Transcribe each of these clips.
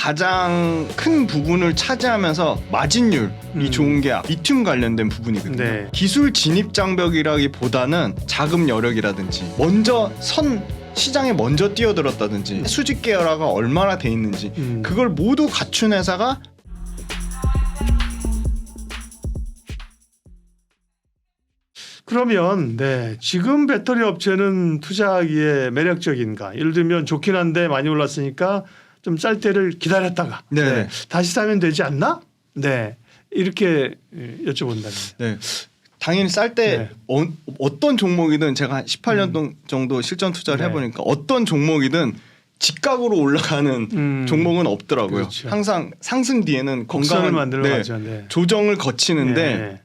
가장 큰 부분을 차지하면서 마진율이 좋은 게 리튬 관련된 부분이거든요. 네. 기술 진입 장벽이라기보다는 자금 여력이라든지 먼저 시장에 먼저 뛰어들었다든지 수직 계열화가 얼마나 돼 있는지 그걸 모두 갖춘 회사가 그러면 지금 배터리 업체는 투자하기에 매력적인가? 예를 들면 좋긴 한데 많이 올랐으니까 좀 쌀 때를 기다렸다가 다시 사면 되지 않나? 이렇게 여쭤본다면. 네. 당연히 쌀 때 어떤 종목이든 제가 한 18년 정도 실전 투자를 해보니까 어떤 종목이든 직각으로 올라가는 종목은 없더라고요. 그렇죠. 항상 상승 뒤에는 건강한 만들어가죠. 조정을 거치는데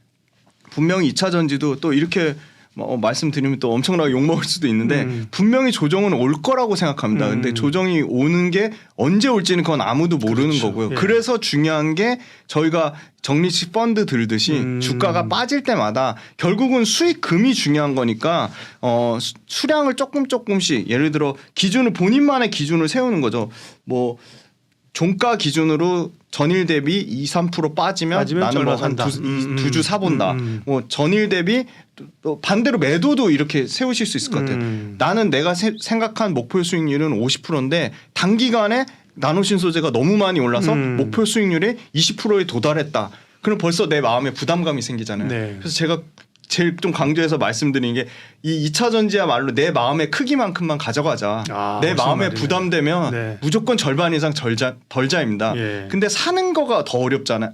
분명히 2차 전지도 또 이렇게 말씀드리면 또 엄청나게 욕먹을 수도 있는데 분명히 조정은 올 거라고 생각합니다. 근데 조정이 오는 게 언제 올지는 그건 아무도 모르는 거고요. 그래서 중요한 게 저희가 적립식 펀드 들듯이 주가가 빠질 때마다 결국은 수익금이 중요한 거니까 수량을 조금씩 예를 들어 기준을 본인만의 기준을 세우는 거죠. 뭐 종가 기준으로 전일 대비 2~3% 빠지면 나는 뭐 한 두 주 사본다. 뭐 전일 대비 또 반대로 매도도 이렇게 세우실 수 있을 것 같아요. 나는 내가 생각한 목표 수익률은 50%인데 단기간에 나노신소재가 너무 많이 올라서 목표 수익률이 20%에 도달했다. 그럼 벌써 내 마음에 부담감이 생기잖아요. 그래서 제가 제일 좀 강조해서 말씀드리는 게 이 2차 전지야말로 내 마음의 크기만큼만 가져가자. 내 마음에 부담되면 무조건 절반 이상 덜자입니다. 근데 사는 거가 더 어렵잖아요.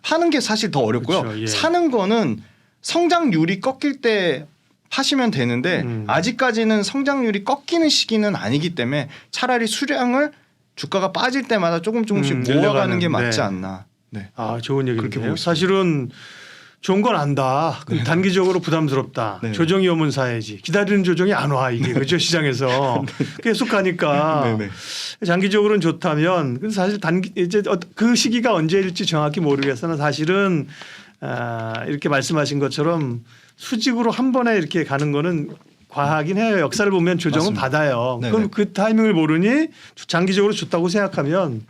파는 게 사실 더 어렵고요. 그렇죠. 사는 거는 성장률이 꺾일 때 파시면 되는데 아직까지는 성장률이 꺾이는 시기는 아니기 때문에 차라리 수량을 주가가 빠질 때마다 조금씩 모아가는 게 맞지 않나. 좋은 얘기인데요. 보고 사실은 좋은 건 안다. 단기적으로 부담스럽다. 조정이 오면 사야지. 기다리는 조정이 안 와 이게 그죠 시장에서 계속 가니까 장기적으로는 좋다면 근데 사실 이제 그 시기가 언제일지 정확히 모르겠으나 사실은 이렇게 말씀하신 것처럼 수직으로 한 번에 이렇게 가는 거는 과하긴 해요. 역사를 보면 조정은 받아요. 그럼 그 타이밍을 모르니 장기적으로 좋다고 생각하면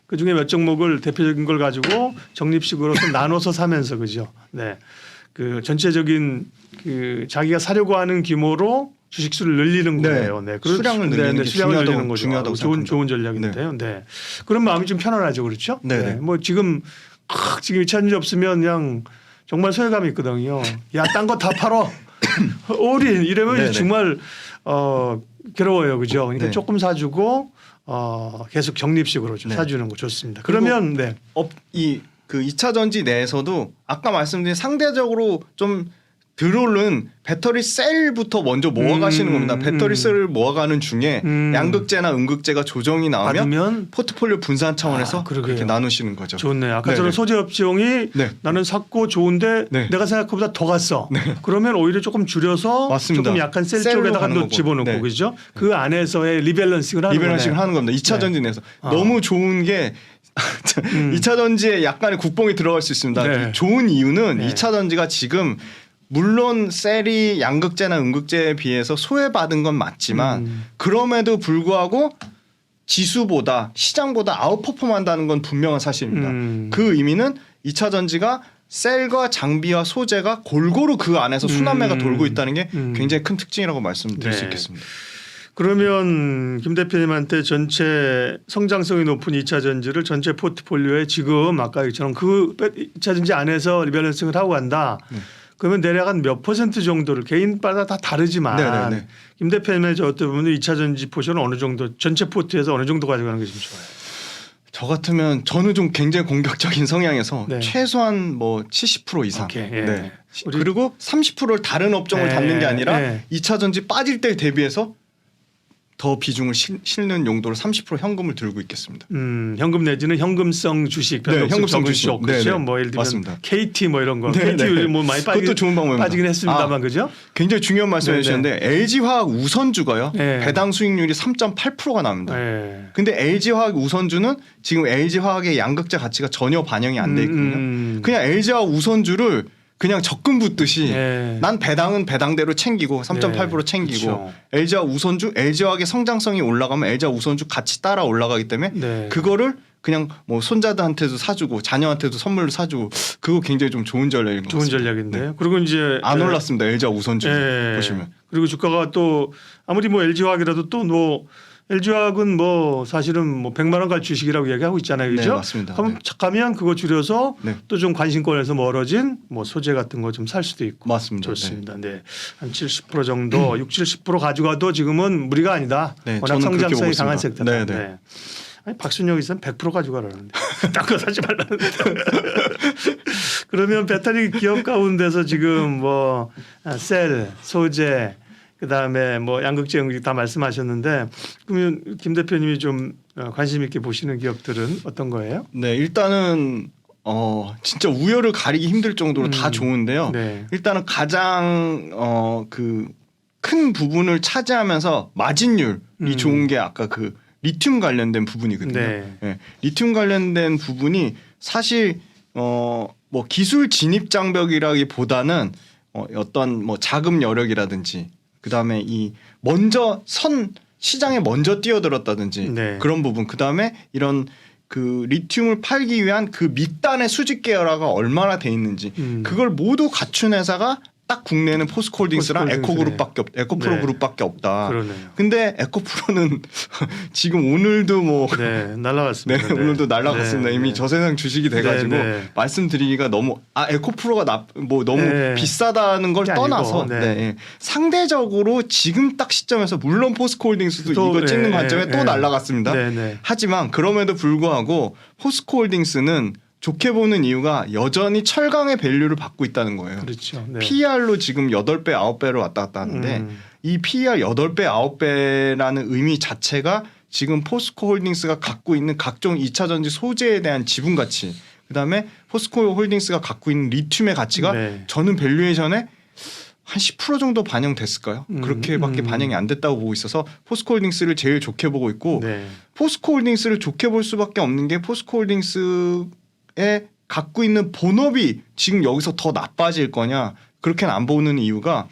그 중에 몇 종목을 대표적인 걸 가지고 적립식으로 좀 나눠서 사면서 그죠. 그 전체적인 그 자기가 사려고 하는 규모로 주식수를 늘리는 거예요. 수량을 늘리는 게 늘리는 거죠. 중요하다고 좋은 전략인데요. 그런 마음이 좀 편안하죠, 그렇죠? 뭐 지금 2차 전지 없으면 그냥 정말 소외감이 있거든요. 야, 딴 거 다 팔어. 올인 이러면 정말 괴로워요, 그죠? 그러니까 조금 사주고. 계속 적립식으로 좀 사주는 거 좋습니다. 그러면 그 2차 전지 내에서도 아까 말씀드린 상대적으로 좀 들어오른 배터리 셀부터 먼저 모아가시는 겁니다. 배터리 셀을 모아가는 중에 양극재나 음극재가 조정이 나오면 받으면 포트폴리오 분산 차원에서 그렇게 나누시는 거죠. 좋네요. 아까처럼 소재 업종이 나는 샀고 좋은데 내가 생각보다 더 갔어. 그러면 오히려 조금 줄여서 맞습니다. 조금 약간 셀 쪽에다가 또 집어넣고 그죠? 그 안에서의 리밸런싱을 하는 겁니다. 2차 전지 내에서 너무 좋은 게 2차 전지에 약간의 국뽕이 들어갈 수 있습니다. 좋은 이유는 2차 전지가 지금 물론 셀이 양극재나 음극재에 비해서 소외받은 건 맞지만 그럼에도 불구하고 지수보다 시장보다 아웃퍼폼한다는 건 분명한 사실입니다. 그 의미는 2차 전지가 셀과 장비와 소재가 골고루 그 안에서 순환매가 돌고 있다는 게 굉장히 큰 특징이라고 말씀드릴 수 있겠습니다. 그러면 김 대표님한테 전체 성장성이 높은 2차 전지를 전체 포트폴리오에 지금 아까 얘기처럼 그 2차 전지 안에서 리밸런싱을 하고 간다. 그러면 대략 한 몇 퍼센트 정도를 개인마다 다 다르지만 김 대표님의 저 어떤 부분은 2차 전지 포션은 어느 정도 전체 포트에서 어느 정도 가져가는 게 좀 좋아요? 저 같으면 저는 좀 굉장히 공격적인 성향에서 최소한 뭐 70% 이상. 그리고 30%를 다른 업종을 담는 게 아니라 2차 전지 빠질 때 대비해서 더 비중을 실는 용도로 30% 현금을 들고 있겠습니다. 현금 내지는 현금성 주식, 현금성 주식, 그렇죠. 뭐 예를 들면 맞습니다. KT 뭐 이런 거, KT 뭐 많이 그것도 좋은 방법입니다. 빠지긴 했습니다만 그죠? 굉장히 중요한 말씀해 주셨는데 LG화학 우선주가요. 배당 수익률이 3.8%가 납니다. 근데 LG화학 우선주는 지금 LG화학의 양극재 가치가 전혀 반영이 안 돼 있거든요. 그냥 LG화학 우선주를 그냥 적금 붓듯이 난 배당은 배당대로 챙기고 3.8% 챙기고 LG화학 우선주 LG화학의 성장성이 올라가면 LG화학 우선주 같이 따라 올라가기 때문에 그거를 그냥 뭐 손자들한테도 사주고 자녀한테도 선물로 사주고 그거 굉장히 좀 좋은 전략인 것 좋은 같습니다. 전략인데. 네. 그리고 이제 안 올랐습니다. LG화 우선주 예. 보시면. 그리고 주가가 또 아무리 뭐 LG화학이라도 또 뭐 LG화학은 뭐 사실은 뭐 100만 원 갈 주식이라고 얘기하고 있잖아요. 그죠? 네, 맞습니다. 그럼 네. 가면 그거 줄여서 네. 또 좀 관심권에서 멀어진 뭐 소재 같은 거 좀 살 수도 있고. 맞습니다. 좋습니다. 네. 한 70% 정도 70% 가져가도 지금은 무리가 아니다. 네, 워낙 저는 그렇게 성장성이 보고 강한 있습니다. 섹터다. 네, 네. 네. 아니 박순영 있으면 100% 가져가라는데 딴 거 사지 말라는데. 그러면 배터리 기업 가운데서 지금 뭐 셀, 소재 그다음에 뭐 양극재 연극 다 말씀하셨는데 그러면 김 대표님이 좀 관심 있게 보시는 기업들은 어떤 거예요? 네, 일단은 진짜 우열을 가리기 힘들 정도로 다 좋은데요. 네. 일단은 가장 그 큰 부분을 차지하면서 마진율이 좋은 게 아까 그 리튬 관련된 부분이거든요. 네. 네, 리튬 관련된 부분이 사실 뭐 기술 진입 장벽이라기보다는 어떤 뭐 자금 여력이라든지 그다음에 이 먼저 시장에 먼저 뛰어들었다든지 네. 그런 부분 그다음에 이런 그 리튬을 팔기 위한 그 밑단의 수직 계열화가 얼마나 돼 있는지 그걸 모두 갖춘 회사가 딱 국내에는 포스코홀딩스랑 에코프로 네. 그룹밖에 없다. 그러네요. 근데 에코프로는 지금 오늘도 뭐 네, 날라갔습니다. 네, 오늘도 날라갔습니다. 네, 이미 네. 저세상 주식이 돼가지고 네, 네. 말씀드리기가 너무 에코프로가 너무 네. 비싸다는 걸 그게 떠나서 아니고, 네. 네, 상대적으로 지금 딱 시점에서 물론 포스코홀딩스도 또, 이거 찍는 네, 관점에 또 네. 날라갔습니다. 네, 네. 하지만 그럼에도 불구하고 포스코홀딩스는 좋게 보는 이유가 여전히 철강의 밸류를 받고 있다는 거예요. 그렇죠. 네. PER로 지금 8배, 9배로 왔다 갔다 하는데 이 PER 8배, 9배라는 의미 자체가 지금 포스코홀딩스가 갖고 있는 각종 2차 전지 소재에 대한 지분 가치 그다음에 포스코홀딩스가 갖고 있는 리튬의 가치가 네. 저는 밸류에이션에 한 10% 정도 반영됐을까요? 그렇게밖에 반영이 안 됐다고 보고 있어서 포스코홀딩스를 제일 좋게 보고 있고 네. 포스코홀딩스를 좋게 볼 수밖에 없는 게 포스코홀딩스에 갖고 있는 본업이 지금 여기서 더 나빠질 거냐 그렇게는 안 보는 이유가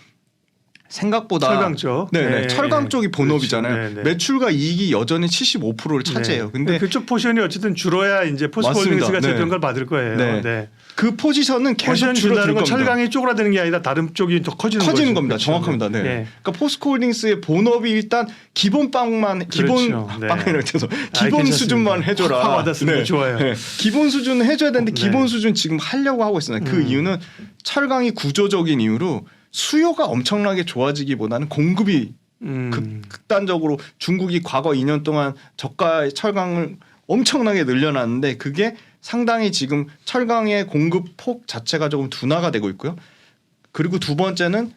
생각보다 철강 쪽. 네네 네. 철강 쪽이 본업이잖아요. 그렇죠. 네, 네. 매출과 이익이 여전히 75%를 차지해요. 네. 근데 그쪽 포션이 어쨌든 줄어야 이제 포스코홀딩스가 맞습니다. 네. 재평가를 받을 거예요. 네. 네. 그 포지션은 계속 포션 줄어들 준다는 건 겁니다. 철강이 쪼그라드는 게 아니라 다른 쪽이 더 커지는 거죠. 겁니다. 그렇죠. 정확합니다. 네. 네. 그러니까 포스코홀딩스의 본업이 일단 기본 빵만 기본 그렇죠. 네. 빵이라고 해서 아이, 기본 괜찮습니다. 수준만 해줘라. 확 와닿습니다. 좋아요. 기본 수준은 해줘야 되는데 네. 기본 수준 지금 하려고 하고 있습니다. 그 이유는 철강이 구조적인 이유로 수요가 엄청나게 좋아지기보다는 공급이 극단적으로 중국이 과거 2년 동안 저가의 철강을 엄청나게 늘려놨는데 그게 상당히 지금 철강의 공급 폭 자체가 조금 둔화가 되고 있고요. 그리고 두 번째는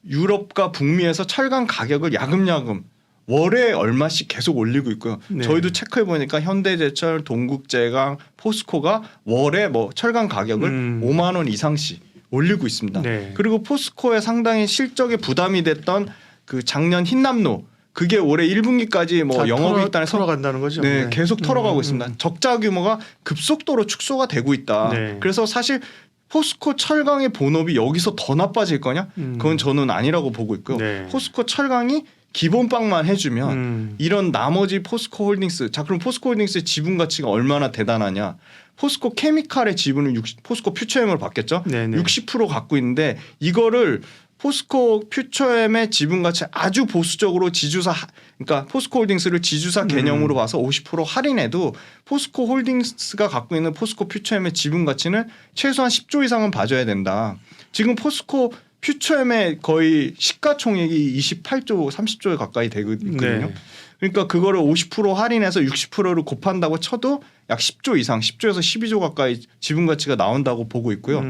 유럽과 북미에서 철강 가격을 야금야금 월에 얼마씩 계속 올리고 있고요. 네. 저희도 체크해 보니까 현대제철, 동국제강, 포스코가 월에 뭐 철강 가격을 5만 원 이상씩 올리고 있습니다. 네. 그리고 포스코에 상당히 실적에 부담이 됐던 그 작년 흰남노 그게 올해 1분기까지 뭐 영업이익단에 털어간다는 거죠. 네, 계속 털어가고 있습니다. 적자 규모가 급속도로 축소가 되고 있다. 네. 그래서 사실 포스코 철강의 본업이 여기서 더 나빠질 거냐? 그건 저는 아니라고 보고 있고요. 네. 포스코 철강이 기본빵만 해주면 이런 나머지 포스코홀딩스 자 그럼 포스코홀딩스의 지분 가치가 얼마나 대단하냐? 포스코 케미칼의 지분을 포스코 퓨처엠으로 바뀌었죠. 네네. 60% 갖고 있는데 이거를 포스코 퓨처엠의 지분 가치 아주 보수적으로 지주사 그러니까 포스코홀딩스를 지주사 개념으로 봐서 50% 할인해도 포스코홀딩스가 갖고 있는 포스코 퓨처엠의 지분 가치는 최소한 10조 이상은 봐줘야 된다. 지금 포스코 퓨처엠의 거의 시가총액이 28조 30조에 가까이 되거든요. 네. 그러니까 그거를 50% 할인해서 60%를 곱한다고 쳐도 약 10조 이상 10조에서 12조 가까이 지분 가치가 나온다고 보고 있고요.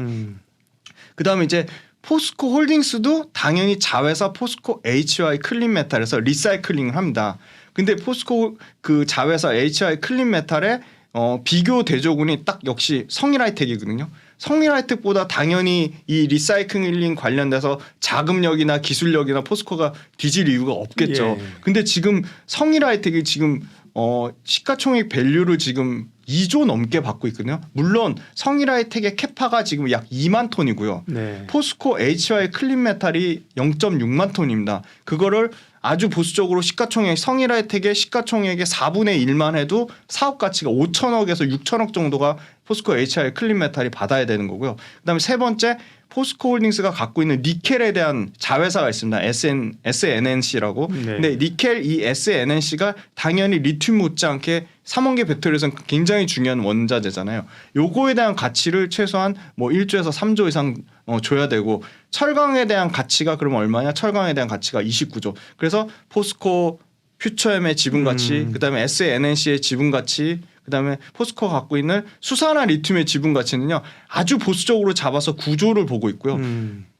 그다음에 이제 포스코 홀딩스도 당연히 자회사 포스코 HY 클린메탈에서 리사이클링을 합니다. 근데 포스코 그 자회사 HY 클린메탈의 비교 대조군이 딱 역시 성일하이텍이거든요. 성일하이텍보다 당연히 이 리사이클링 관련돼서 자금력이나 기술력이나 포스코가 뒤질 이유가 없겠죠. 예. 근데 지금 성일하이텍이 지금 시가총액 밸류를 지금 2조 넘게 받고 있거든요. 물론 성일하이텍의 캐파가 지금 약 2만 톤이고요. 네. 포스코 HY 클린메탈이 0.6만 톤입니다. 그거를 아주 보수적으로 시가총액 성일화 혜택의 시가총액의 4분의 1만 해도 사업 가치가 5천억에서 6천억 정도가 포스코 HI 클린메탈이 받아야 되는 거고요. 그다음에 세 번째 포스코홀딩스가 갖고 있는 니켈에 대한 자회사가 있습니다. SNNC라고. 네. 근데 니켈 이 SNNC가 당연히 리튬 못지않게 3원계 배터리에서는 굉장히 중요한 원자재잖아요. 요거에 대한 가치를 최소한 뭐 1조에서 3조 이상 줘야 되고 철강에 대한 가치가 그러면 얼마냐? 철강에 대한 가치가 29조. 그래서 포스코 퓨처엠의 지분 가치, 그다음에 SNNC의 지분 가치, 그다음에 포스코가 갖고 있는 수산화 리튬의 지분 가치는요 아주 보수적으로 잡아서 9조를 보고 있고요.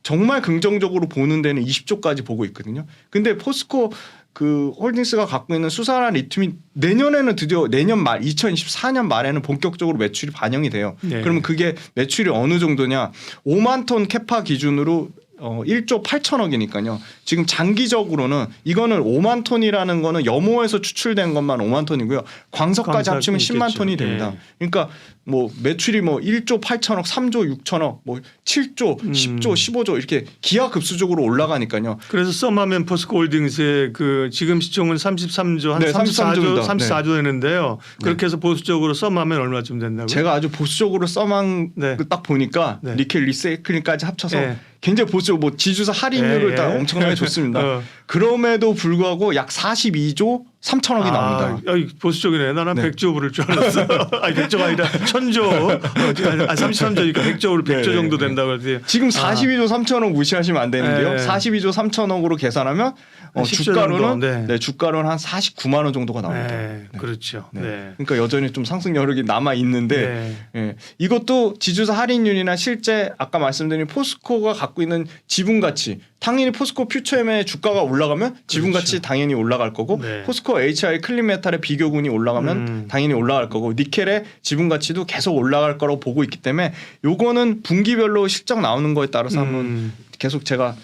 정말 긍정적으로 보는 데는 20조까지 보고 있거든요. 근데 포스코 그 홀딩스가 갖고 있는 수산화 리튬이 내년에는 드디어 내년 말 2024년 말에는 본격적으로 매출이 반영이 돼요. 네. 그러면 그게 매출이 어느 정도냐? 5만 톤 캐파 기준으로 1조 8천억이니까요. 지금 장기적으로는 이거는 5만 톤이라는 거는 염호에서 추출된 것만 5만 톤이고요. 광석까지 합치면 10만 톤이 됩니다. 예. 그러니까 뭐 매출이 뭐 1조 8천억, 3조 6천억, 뭐 7조, 10조, 15조 이렇게 기하급수적으로 올라가니까요. 그래서 썸하면 포스코홀딩스의 그 지금 시총은 33조 한 네, 34조 네. 되는데요. 그렇게 해서 보수적으로 썸하면 얼마쯤 된다고요? 제가 아주 보수적으로 썸한 네. 딱 보니까 네. 니켈 리사이클링까지 합쳐서 네. 굉장히 보수적 뭐 지주사 할인율을 예, 다 예. 엄청나게 줬습니다. 그럼에도 불구하고 약 42조 3천억이 나옵니다. 보수적이네. 나는 네. 100조 부를 줄 알았어. 아니 100조가 아니라 1000조. 33조니까 100조 네, 정도 네. 된다고 그랬더니 지금 42조 3천억 무시하시면 안 되는데요. 네. 42조 3천억으로 계산하면 한 10조 주가로는 정도, 네. 주가로는 한 49만 원 정도가 나옵니다. 네, 그렇죠. 네. 네. 그러니까 여전히 좀 상승 여력이 남아 있는데 예. 이것도 지주사 할인율이나 실제 아까 말씀드린 포스코가 갖고 있는 지분 가치 당연히 포스코 퓨처엠의 주가가 올라가면 지분 가치 당연히 올라갈 거고 네. 포스코 HI 클린메탈의 비교군이 올라가면 당연히 올라갈 거고 니켈의 지분 가치도 계속 올라갈 거라고 보고 있기 때문에 요거는 분기별로 실적 나오는 거에 따라서 한번 계속 제가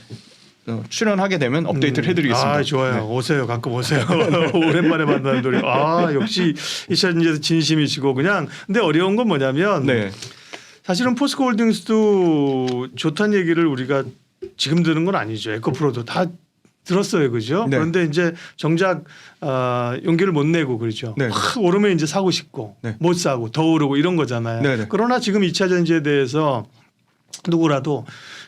출연하게 되면 업데이트를 해드리겠습니다. 아 좋아요. 네. 오세요. 가끔 오세요. 오랜만에 만나는 분이 역시 이차전지에서 진심이시고 그냥 근데 어려운 건 뭐냐면 네. 사실은 포스코홀딩스도 좋다는 얘기를 우리가 지금 들은 건 아니죠. 에코프로도 다 들었어요, 그죠? 네. 그런데 이제 정작 용기를 못 내고 그러죠. 네. 확 오르면 이제 사고 싶고 네. 못 사고 더 오르고 이런 거잖아요. 네, 네. 그러나 지금 2차 전지에 대해서 누구라도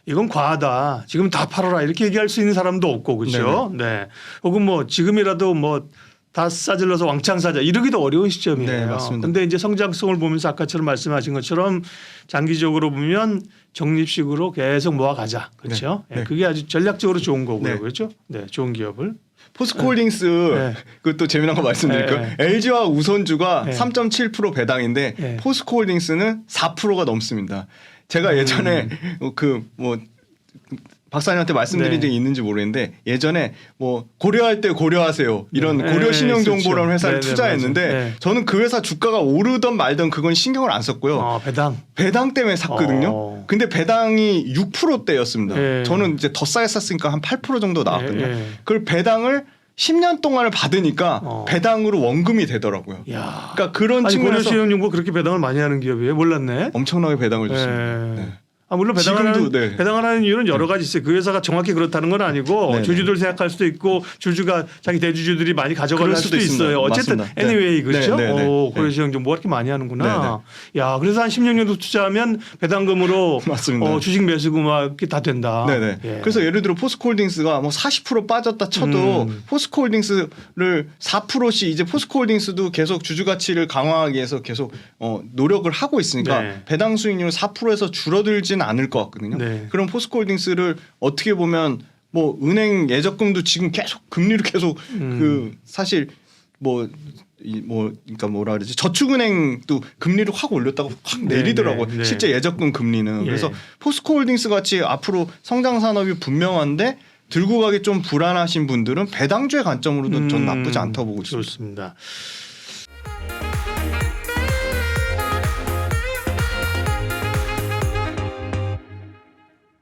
이건 과하다. 지금 다 팔아라 이렇게 얘기할 수 있는 사람도 없고 그렇죠. 네. 혹은 뭐 지금이라도 뭐 다 싸질러서 왕창 사자 이러기도 어려운 시점이에요. 네, 맞습니다. 근데 이제 성장성을 보면서 아까처럼 말씀하신 것처럼 장기적으로 보면 적립식으로 계속 모아가자. 그렇죠. 네. 네. 그게 아주 전략적으로 좋은 거고요. 네. 그렇죠. 네, 좋은 기업을. 포스코홀딩스 네. 그것도 재미난 거 말씀드릴까요? 네. LG와 우선주가 네. 3.7% 배당인데 네. 포스코홀딩스는 4%가 넘습니다. 제가 예전에 그 뭐 박사님한테 말씀드린 네. 적이 있는지 모르겠는데 예전에 뭐 고려할 때 고려하세요 이런 네. 고려 신용정보라는 네, 회사를 네, 투자했는데 맞아요. 네. 저는 그 회사 주가가 오르던 말던 그건 신경을 안 썼고요. 배당. 배당 때문에 샀거든요. 근데 배당이 6%대였습니다. 네. 저는 이제 더 싸게 샀으니까 한 8% 정도 나왔거든요. 네. 그걸 배당을 10년 동안을 받으니까 배당으로 원금이 되더라고요. 야. 그러니까 그런 아니 측면에서 고려신용정보 그렇게 배당을 많이 하는 기업이에요. 몰랐네. 엄청나게 배당을 줬습니다. 네. 네. 물론 지금도, 네. 배당하는 이유는 여러 가지 있어요. 그 회사가 정확히 그렇다는 건 아니고 네, 주주들 생각할 수도 있고 주주가 자기 대주주들이 많이 가져갈 그럴 수도 수도 있습니다. 있어요. 어쨌든 맞습니다. anyway 그렇죠. 네, 네, 네. 고려시장 뭐 이렇게 많이 하는구나. 야 그래서 한 10년 정도 투자하면 배당금으로 맞습니다. 주식 매수고 막 이렇게 다 된다. 네네. 예. 그래서 예를 들어 포스코홀딩스가 뭐 40% 빠졌다 쳐도 포스코홀딩스를 4%씩 이제 포스코홀딩스도 계속 주주 가치를 강화하기 위해서 계속 노력을 하고 있으니까 네. 배당 수익률 4%에서 줄어들진 않을 것 같거든요. 네. 그럼 포스코홀딩스를 어떻게 보면 뭐 은행 예적금도 지금 계속 금리를 계속 그 사실 그러니까 뭐라 그러지 저축은행도 금리를 확 올렸다고 확 네, 내리더라고요. 네, 네. 실제 예적금 금리는. 예. 그래서 포스코홀딩스 같이 앞으로 성장 산업이 분명한데 들고 가기 좀 불안하신 분들은 배당주의 관점으로도 전 나쁘지 않다고 보고 있습니다. 좋습니다.